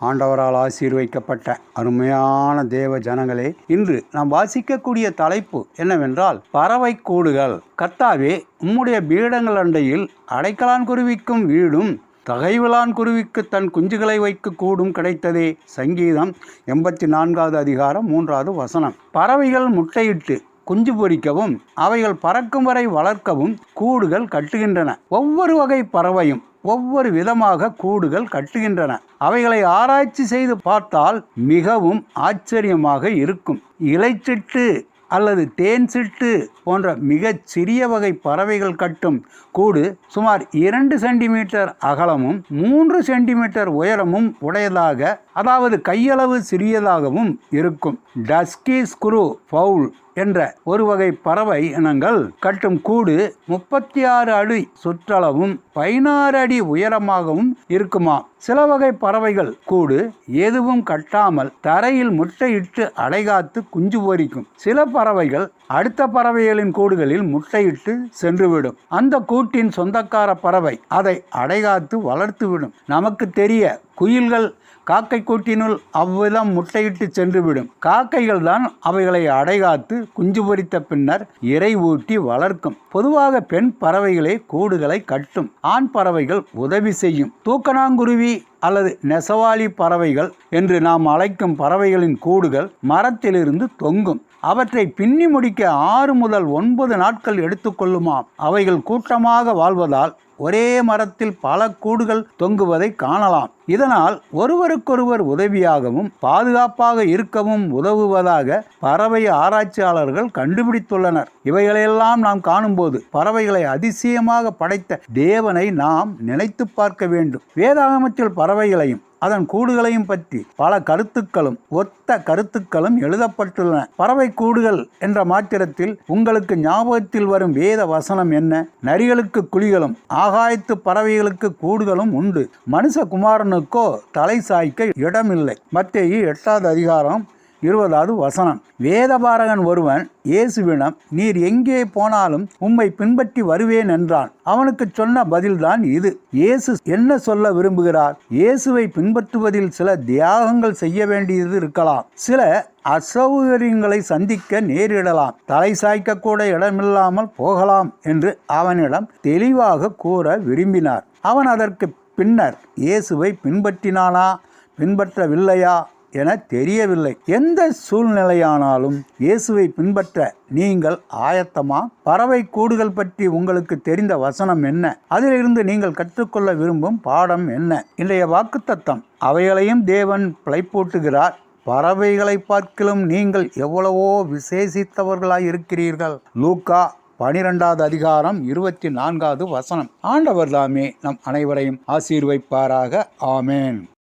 ஆண்டவரால் ஆசீர்வதிக்கப்பட்ட அருமையான தேவ ஜனங்களே, இன்று நாம் வாசிக்கக்கூடிய தலைப்பு என்னவென்றால் பறவை கூடுகள். கர்த்தாவே, உம்முடைய பீடங்கள் அண்டையில் அடைக்கலான் குருவிக்கும் வீடும் தகைவிலான் குருவிக்கு தன் குஞ்சுகளை வைக்க கூடும் கிடைத்ததே. சங்கீதம் 84வது அதிகாரம் 3வது வசனம். பறவைகள் முட்டையிட்டு குஞ்சு பொரிக்கவும் அவைகள் பறக்கும் வரை வளர்க்கவும் கூடுகள் கட்டுகின்றன. ஒவ்வொரு வகை பறவையும் ஒவ்வொரு விதமாக கூடுகள் கட்டுகின்றன. அவைகளை ஆராய்ச்சி செய்து பார்த்தால் மிகவும் ஆச்சரியமாக இருக்கும். இலைச்சிட்டு அல்லது தேன் சிட்டு போன்ற மிகச் சிறிய வகை பறவைகள் கட்டும் கூடு சுமார் 2 சென்டிமீட்டர் அகலமும் 3 சென்டிமீட்டர் உயரமும் உடையதாக, அதாவது கையளவு சிறியதாகவும் இருக்கும். டஸ்கி ஸ்க்ரூ ஃபவுல் என்ற ஒரு வகை பறவை இனங்கள் கட்டும் கூடு 36 அடி சுற்றளவும் 16 அடி உயரமாகவும் இருக்குமா. சில வகை பறவைகள் கூடு எதுவும் கட்டாமல் தரையில் முட்டையிட்டு அடைகாத்து குஞ்சு பொரிக்கும். சில பறவைகள் அடுத்த பறவைகளின் கூடுகளில் முட்டையிட்டு சென்றுவிடும். அந்த கூட்டின் சொந்தக்கார பறவை அதை அடைகாத்து வளர்த்துவிடும். நமக்கு தெரிய குயில்கள் காக்கை கூட்டினுள் அவ்விதம் முட்டையிட்டு சென்றுவிடும். காக்கைகள் தான் அவைகளை அடைகாத்து குஞ்சு பொரித்த பின்னர் இறை ஊட்டி வளர்க்கும். பொதுவாக பெண் பறவைகளே கூடுகளை கட்டும். ஆண் பறவைகள் உதவி செய்யும். தூக்கணாங்குருவி அல்லது நெசவாளி பறவைகள் என்று நாம் அழைக்கும் பறவைகளின் கூடுகள் மரத்திலிருந்து தொங்கும். அவற்றை பின்னி முடிக்க 6 முதல் 9 நாட்கள் எடுத்துக்கொள்ளுமாம். அவைகள் கூட்டமாக வாழ்வதால் ஒரே மரத்தில் பல கூடுகள் தொங்குவதை காணலாம். இதனால் ஒருவருக்கொருவர் உதவியாகவும் பாதுகாப்பாக இருக்கவும் உதவுவதாக பறவை ஆராய்ச்சியாளர்கள் கண்டுபிடித்துள்ளனர். இவைகளையெல்லாம் நாம் காணும்போது பறவைகளை அதிசயமாக படைத்த தேவனை நாம் நினைத்து பார்க்க வேண்டும். வேதாகமத்தில் பறவைகளையும் அதன் கூடுகளையும் பற்றி பல கருத்துக்களும் ஒத்த கருத்துக்களும் எழுதப்பட்டுள்ளன. பறவை கூடுகள் என்ற மாத்திரத்தில் உங்களுக்கு ஞாபகத்தில் வரும் வேத வசனம் என்ன? நரிகளுக்கு குழிகளும் ஆகாயத்து பறவைகளுக்கு கூடுகளும் உண்டு, மனுஷகுமாரனுக்கோ தலை சாய்க்க இடமில்லை. மத்தேயு 8வது அதிகாரம் 20வது வசனம். வேதபாரகன் ஒருவன் இயேசுவிடம், நீர் எங்கே போனாலும் உம்மை பின்பற்றி வருவேன் என்றான். அவனுக்கு சொன்ன பதில்தான் இது. இயேசு என்ன சொல்ல விரும்புகிறார்? இயேசுவை பின்பற்றுவதில் சில தியாகங்கள் செய்ய வேண்டியது இருக்கலாம். சில அசௌகரியங்களை சந்திக்க நேரிடலாம். தலை சாய்க்க கூட இடமில்லாமல் போகலாம் என்று அவனிடம் தெளிவாக கூற விரும்பினார். அவன் அதற்கு பின்னர் இயேசுவை பின்பற்றினானா பின்பற்றவில்லையா என தெரியவில்லை. எந்த சூழ்நிலையானாலும் இயேசுவை பின்பற்ற நீங்கள் ஆயத்தமா? பறவை கூடுகள் பற்றி உங்களுக்கு தெரிந்த வசனம் என்ன? அதிலிருந்து நீங்கள் கற்றுக்கொள்ள விரும்பும் பாடம் என்ன? இன்றைய வாக்குத்தத்தம், அவைகளையும் தேவன் பிழைப்பூட்டுகிறார். பறவைகளை பார்க்கிலும் நீங்கள் எவ்வளவோ விசேஷித்தவர்களாய் இருக்கிறீர்கள். லூக்கா 12வது அதிகாரம் 24வது வசனம். ஆண்டவர் தாமே நம் அனைவரையும் ஆசீர்வதிப்பாராக. ஆமேன்.